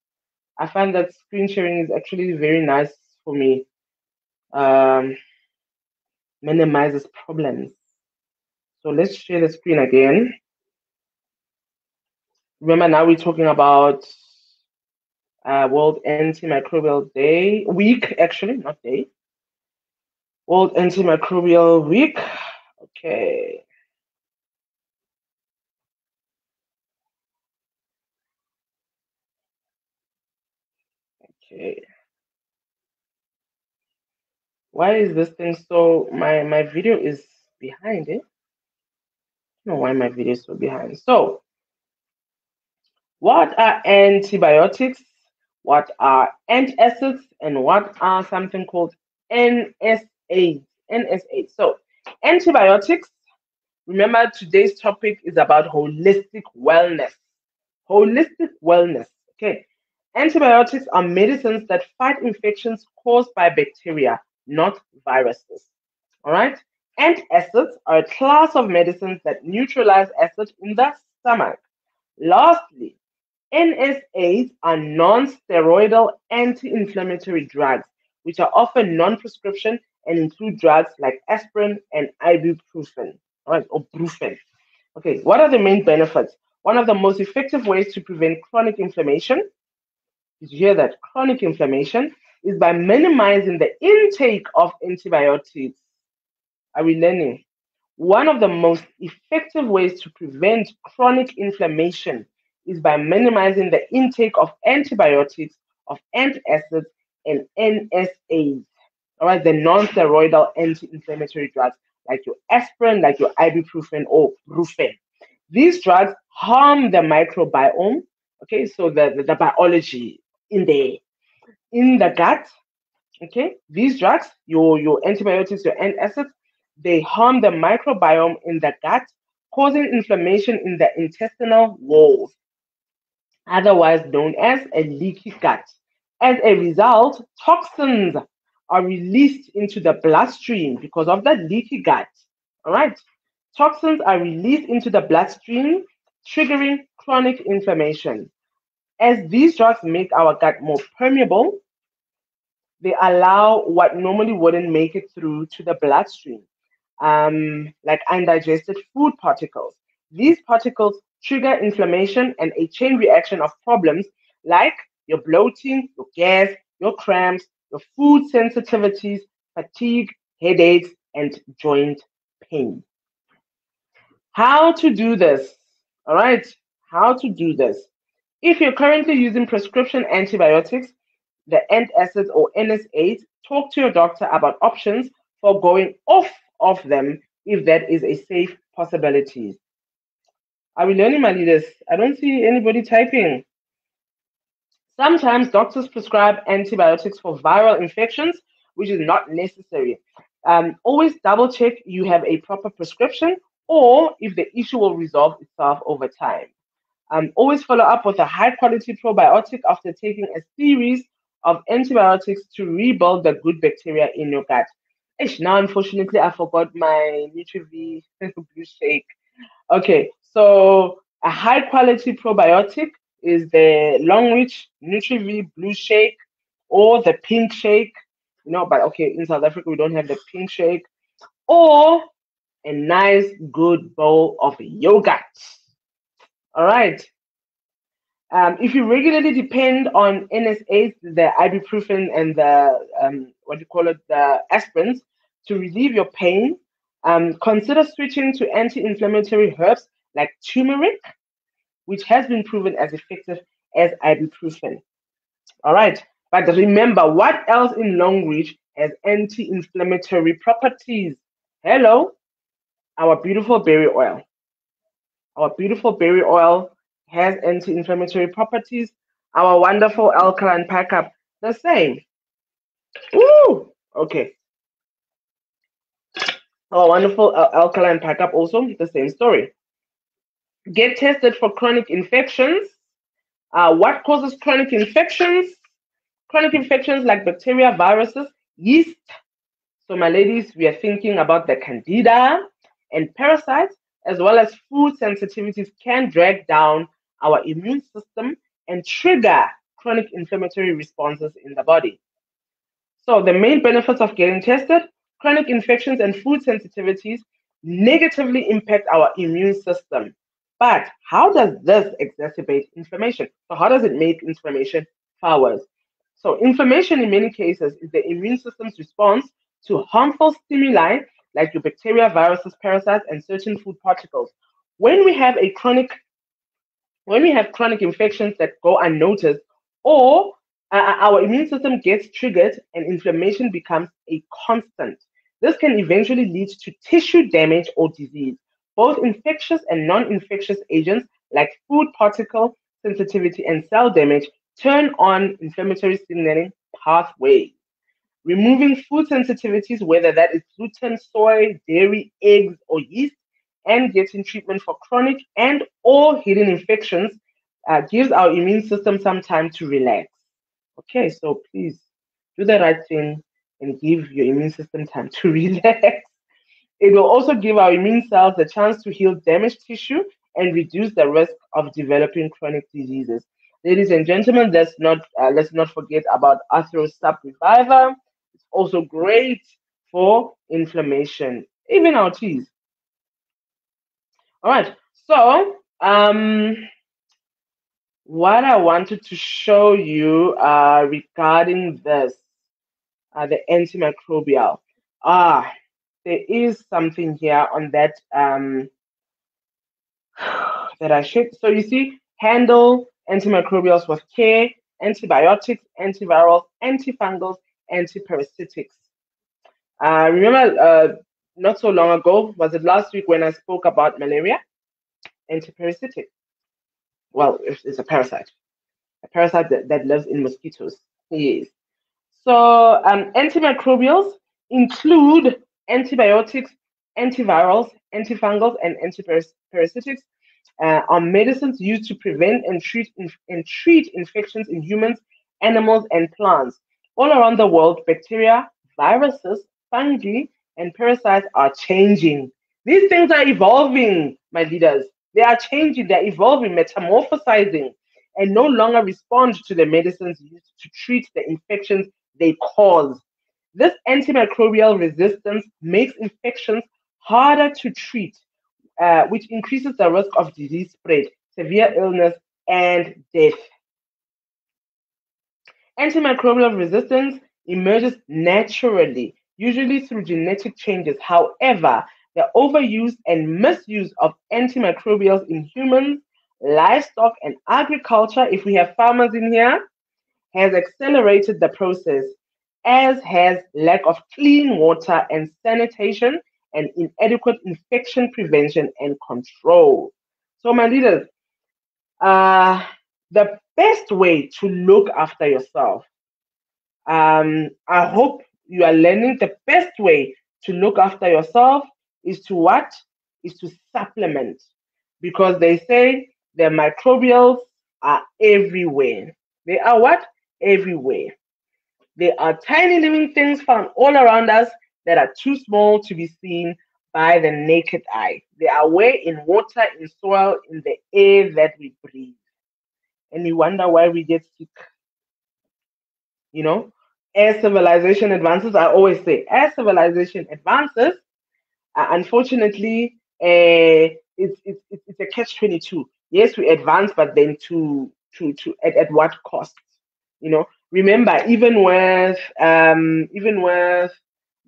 I find that screen sharing is actually very nice for me. Minimizes problems. So let's share the screen again. Remember, now we're talking about World Antimicrobial Day week, actually, not day. World Antimicrobial Week. Okay. Okay. Why is this thing so? My video is behind it. I don't know why my video is so behind. So, what are antibiotics? What are antacids? And what are something called NSAIDs? NSAIDs. So, antibiotics. Remember, today's topic is about holistic wellness. Holistic wellness. Okay. Antibiotics are medicines that fight infections caused by bacteria, not viruses. All right. Antacids are a class of medicines that neutralize acid in the stomach. Lastly, NSAIDs are non-steroidal anti-inflammatory drugs, which are often non-prescription and include drugs like aspirin and ibuprofen, all right, or brufen. Okay, what are the main benefits? One of the most effective ways to prevent chronic inflammation, did you hear that? Chronic inflammation is by minimizing the intake of antibiotics. Are we learning? One of the most effective ways to prevent chronic inflammation is by minimizing the intake of antibiotics, of antacids, and NSAIDs. All right, the non-steroidal anti-inflammatory drugs like your aspirin, like your ibuprofen or brufen. These drugs harm the microbiome. Okay, so the biology in the gut. Okay, these drugs, your antibiotics, your antacids, they harm the microbiome in the gut, causing inflammation in the intestinal walls, otherwise known as a leaky gut. As a result, toxins are released into the bloodstream because of the leaky gut. All right. Toxins are released into the bloodstream, triggering chronic inflammation. As these drugs make our gut more permeable, they allow what normally wouldn't make it through to the bloodstream, like undigested food particles. These particles trigger inflammation and a chain reaction of problems like your bloating, your gas, your cramps, your food sensitivities, fatigue, headaches, and joint pain. How to do this? All right, how to do this. If you're currently using prescription antibiotics, the antacids or NSAIDs, talk to your doctor about options for going off of them if that is a safe possibility. Are we learning, my leaders? I don't see anybody typing. Sometimes doctors prescribe antibiotics for viral infections, which is not necessary. Always double check you have a proper prescription or if the issue will resolve itself over time. Always follow up with a high quality probiotic after taking a series of antibiotics to rebuild the good bacteria in your gut. Ish, now, unfortunately, I forgot my NutriV blue shake. Okay, so a high quality probiotic is the Longreach NutriV blue shake or the pink shake. But okay, in South Africa, we don't have the pink shake. Or a nice, good bowl of yogurt. All right. If you regularly depend on NSAIDs, the ibuprofen and the what do you call it, the aspirins to relieve your pain, consider switching to anti-inflammatory herbs like turmeric, which has been proven as effective as ibuprofen. All right, but remember, what else in Longreach has anti-inflammatory properties? Hello, our beautiful berry oil. Our beautiful berry oil has anti-inflammatory properties. Our wonderful alkaline packup, the same. Ooh, okay. Our wonderful alkaline packup, also the same story. Get tested for chronic infections. What causes chronic infections? Chronic infections like bacteria, viruses, yeast. So, my ladies, we are thinking about the candida and parasites, as well as food sensitivities can drag down our immune system and trigger chronic inflammatory responses in the body. So, the main benefits of getting tested: chronic infections and food sensitivities negatively impact our immune system. But how does this exacerbate inflammation? So, how does it make inflammation far worse? So, inflammation in many cases is the immune system's response to harmful stimuli like your bacteria, viruses, parasites, and certain food particles. When we have a chronic when we have chronic infections that go unnoticed, or our immune system gets triggered and inflammation becomes a constant. This can eventually lead to tissue damage or disease. Both infectious and non infectious agents like food particle sensitivity and cell damage turn on inflammatory signaling pathways. Removing food sensitivities, whether that is gluten, soy, dairy, eggs, or yeast, and getting treatment for chronic and or hidden infections gives our immune system some time to relax. Okay, so please do the right thing and give your immune system time to relax. It will also give our immune cells the chance to heal damaged tissue and reduce the risk of developing chronic diseases. Ladies and gentlemen, let's not forget about Arthro Sub Reviver. It's also great for inflammation, even our teas. All right. So, what I wanted to show you regarding this, the antimicrobial. There is something here on that that I shared. So you see, handle antimicrobials with care, antibiotics, antivirals, antifungals, antiparasitics. Remember, not so long ago, was it last week when I spoke about malaria? Antiparasitic. Well, it's a parasite that lives in mosquitoes. Yes. So antimicrobials include antibiotics, antivirals, antifungals, and antiparasitics are medicines used to prevent and treat infections in humans, animals, and plants. All around the world, bacteria, viruses, fungi, and parasites are changing. These things are evolving, my leaders. They are changing, they're evolving, metamorphosizing, and no longer respond to the medicines used to treat the infections they cause. This antimicrobial resistance makes infections harder to treat, which increases the risk of disease spread, severe illness, and death. Antimicrobial resistance emerges naturally, usually through genetic changes. However, the overuse and misuse of antimicrobials in humans, livestock, and agriculture, if we have farmers in here, has accelerated the process, as has lack of clean water and sanitation and inadequate infection prevention and control. So, my leaders, uh, the best way to look after yourself, I hope you are learning the best way to look after yourself is to what? Is to supplement. Because they say the microbials are everywhere. They are what? Everywhere. They are tiny living things found all around us that are too small to be seen by the naked eye. They are where in water, in soil, in the air that we breathe. And we wonder why we get sick, you know? As civilization advances, I always say, as civilization advances, unfortunately, it's a catch-22. Yes, we advance, but then at what cost? Remember, even with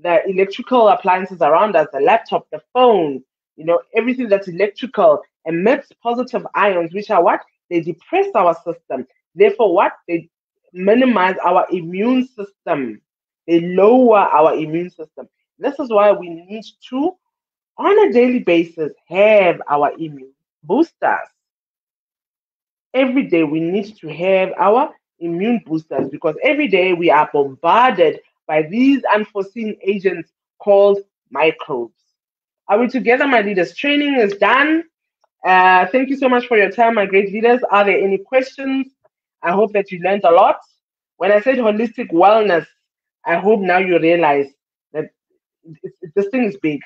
the electrical appliances around us, the laptop, the phone, everything that's electrical emits positive ions, which are what? They depress our system. Therefore, what? They minimize our immune system. They lower our immune system. This is why we need to, on a daily basis, have our immune boosters. Every day we need to have our immune boosters because every day we are bombarded by these unforeseen agents called microbes. Are we together, my leaders? Training is done. Thank you so much for your time, my great leaders. Are there any questions? I hope that you learned a lot. When I said holistic wellness, I hope now you realize that this thing is big.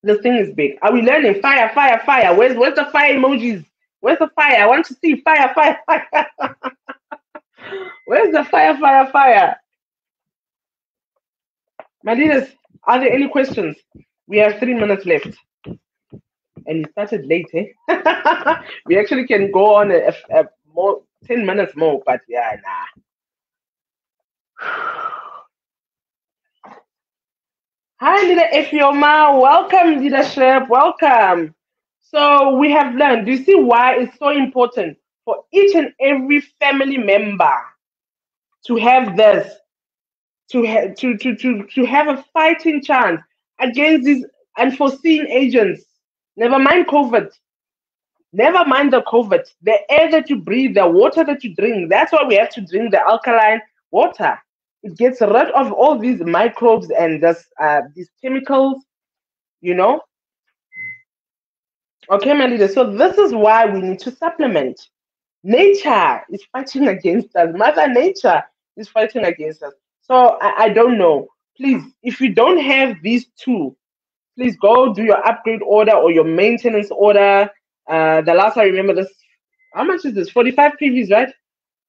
This thing is big. Are we learning? Fire, fire, fire. Where's the fire emojis? Where's the fire? I want to see fire, fire, fire. Where's the fire, fire, fire? My leaders, are there any questions? We have 3 minutes left. And it started late, eh? We actually can go on a more 10 minutes more, but yeah, nah. Hi, Leader Efioma. Welcome, leadership. Welcome. So we have learned. Do you see why it's so important for each and every family member to have this, to have a fighting chance against these unforeseen agents? Never mind COVID. Never mind the COVID. The air that you breathe, the water that you drink. That's why we have to drink the alkaline water. It gets rid of all these microbes and these chemicals, you know. Okay, my leader. So this is why we need to supplement. Nature is fighting against us. Mother Nature is fighting against us. So I don't know. Please, if you don't have these two, please go do your upgrade order or your maintenance order. The last I remember this, how much is this? 45 PVs, right?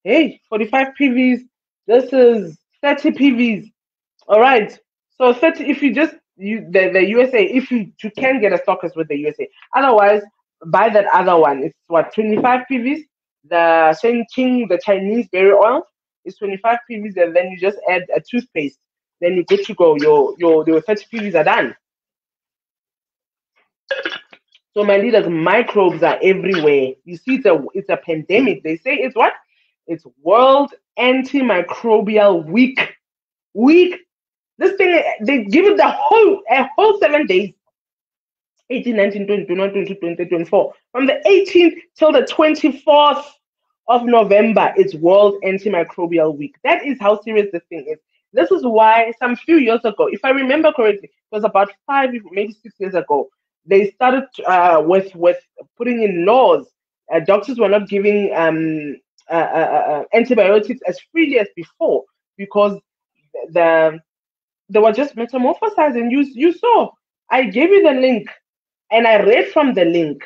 Hey, 45 PVs. This is 30 PVs. All right. So 30, if you just the USA, if you can get a stockist with the USA. Otherwise, buy that other one. It's what, 25 PVs? The Shenqing, the Chinese berry oil is 25 PVs, and then you just add a toothpaste. Then you get to go. Your 30 PVs are done. So my leaders, microbes are everywhere. You see, it's a pandemic. They say it's what? It's World Antimicrobial Week. This thing, they give it a whole 7 days. 18, 19, 20, 21, 22, 23, 24. From the 18th till the 24th of November, it's World Antimicrobial Week. That is how serious this thing is. This is why some few years ago, if I remember correctly, it was about 5, maybe 6 years ago, they started with putting in laws. Doctors were not giving antibiotics as freely as before because they were just metamorphosizing. You saw. I gave you the link. and I read from the link,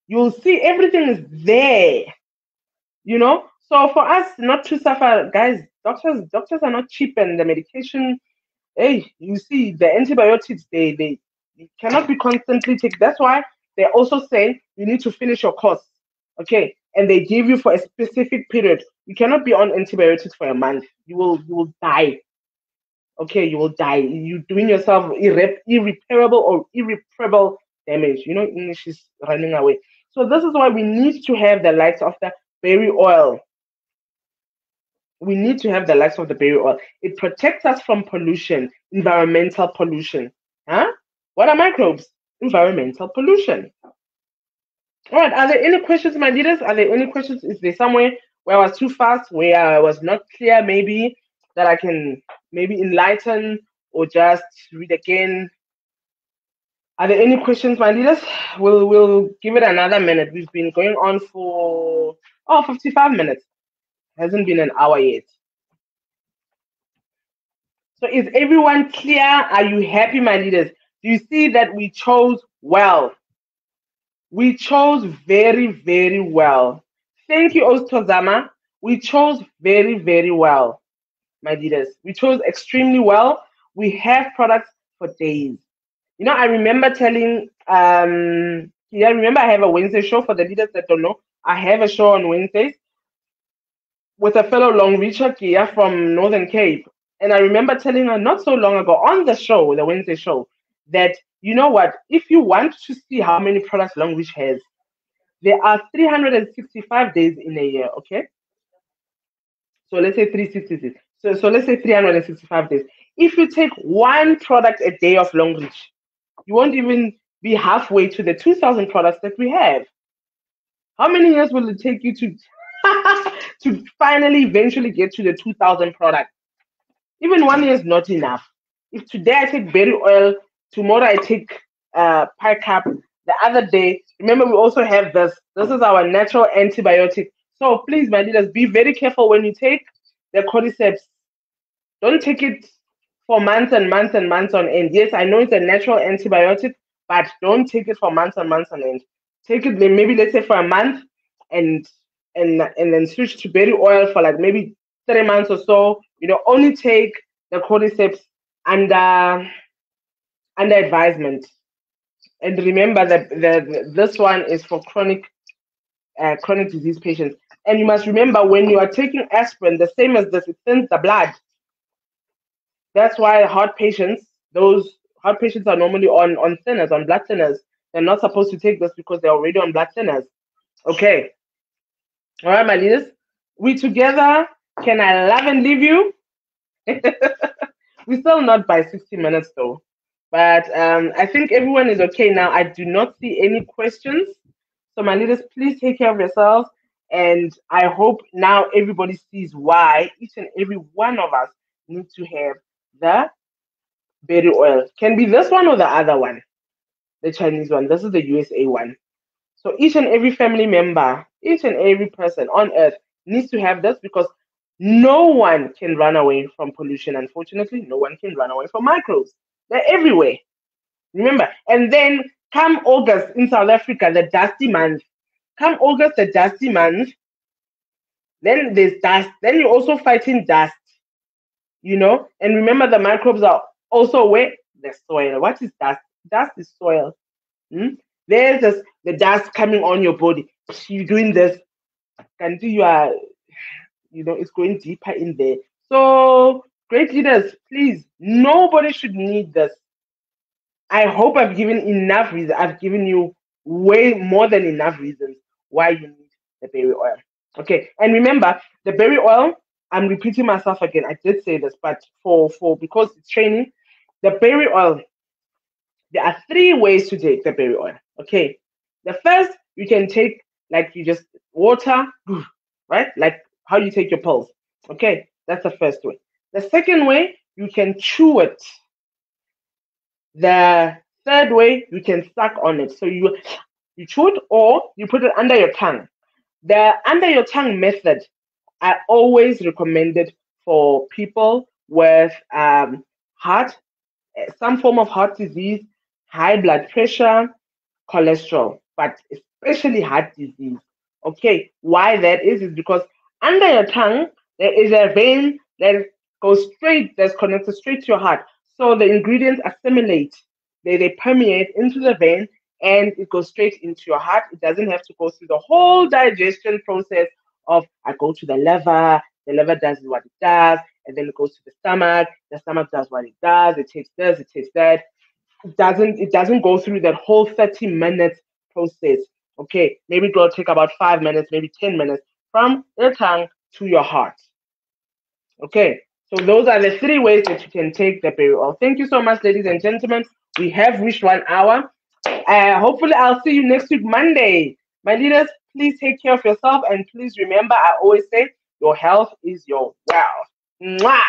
you'll see everything is there. So for us not to suffer, guys, doctors are not cheap, and the medication, hey, you see the antibiotics, they cannot be constantly taken. That's why they also say you need to finish your course, okay? And they give you for a specific period. You cannot be on antibiotics for a month. You will die. Okay, you will die. You're doing yourself irreparable or irreparable damage. English is running away. So this is why we need to have the likes of the berry oil. We need to have the likes of the berry oil. It protects us from pollution, environmental pollution. Huh? What are microbes? Environmental pollution. All right. Are there any questions, my leaders? Are there any questions? Is there somewhere where I was too fast, where I was not clear, maybe that I can maybe enlighten or just read again? Are there any questions, my leaders? We'll give it another minute. We've been going on for 55 minutes. Hasn't been an hour yet. So is everyone clear? Are you happy, my leaders? Do you see that we chose well? We chose very, very well. Thank you, Ostozama. We chose very, very well, my leaders. We chose extremely well. We have products for days. I remember telling, remember I have a Wednesday show for the leaders that don't know. I have a show on Wednesdays with a fellow long reacher, Kia, from Northern Cape. And I remember telling her not so long ago on the show, the Wednesday show, that you know what? If you want to see how many products Long Reach has, there are 365 days in a year, okay? So let's say 366. So let's say 365 days. If you take one product a day of Long Reach, you won't even be halfway to the 2,000 products that we have. How many years will it take you to to finally eventually get to the 2,000 products? Even 1 year is not enough. If today I take berry oil, tomorrow I take pie cap, the other day, remember we also have this. This is our natural antibiotic. So please, my leaders, be very careful when you take the cordyceps. Don't take it for months and months and months on end. Yes, I know it's a natural antibiotic, but don't take it for months and months on end. Take it maybe let's say for a month, and then switch to berry oil for like maybe 3 months or so. Only take the cordyceps under advisement. And remember that this one is for chronic disease patients. And you must remember when you are taking aspirin, the same as this, it thins the blood. That's why those heart patients are normally on thinners, on blood thinners. They're not supposed to take this because they're already on blood thinners. Okay. All right, my leaders. We together. Can I love and leave you? We're still not by 60 minutes though. But I think everyone is okay now. I do not see any questions. So my leaders, please take care of yourselves. And I hope now everybody sees why each and every one of us need to have the berry oil. Can be this one or the other one, the Chinese one. This is the USA one. So each and every family member, each and every person on earth needs to have this because no one can run away from pollution. Unfortunately, no one can run away from microbes. They're everywhere. Remember, and then come August in South Africa, the dusty month. Come August, the dusty month. Then there's dust. Then you're also fighting dust. And remember the microbes are also where the soil. What is dust? Dust is soil. There's the dust coming on your body. You're doing this until you are, it's going deeper in there. So, great leaders, please, nobody should need this. I hope I've given enough reasons. I've given you way more than enough reasons why you need the berry oil. Okay, and remember the berry oil. I'm repeating myself again. I did say this, but for because it's training, the berry oil. There are 3 ways to take the berry oil. Okay, the first you can take like you just water, right? Like how you take your pills. Okay, that's the first way. The second way you can chew it. The third way you can suck on it. So you chew it or you put it under your tongue. The under your tongue method I always recommend it for people with heart, some form of heart disease, high blood pressure, cholesterol, but especially heart disease. Okay, why that is because under your tongue there is a vein that goes straight, that's connected straight to your heart. So the ingredients assimilate, they permeate into the vein and it goes straight into your heart. It doesn't have to go through the whole digestion process of I go to the liver does what it does, and then it goes to the stomach does what it does, it takes this, it takes that. It doesn't go through that whole 30 minutes process. Okay, maybe it will take about 5 minutes, maybe 10 minutes from your tongue to your heart. Okay, so those are the three ways that you can take the berry oil. Thank you so much, ladies and gentlemen. We have reached 1 hour. Hopefully, I'll see you next week, Monday. My leaders, please take care of yourself and please remember, I always say, your health is your wealth. Mwah!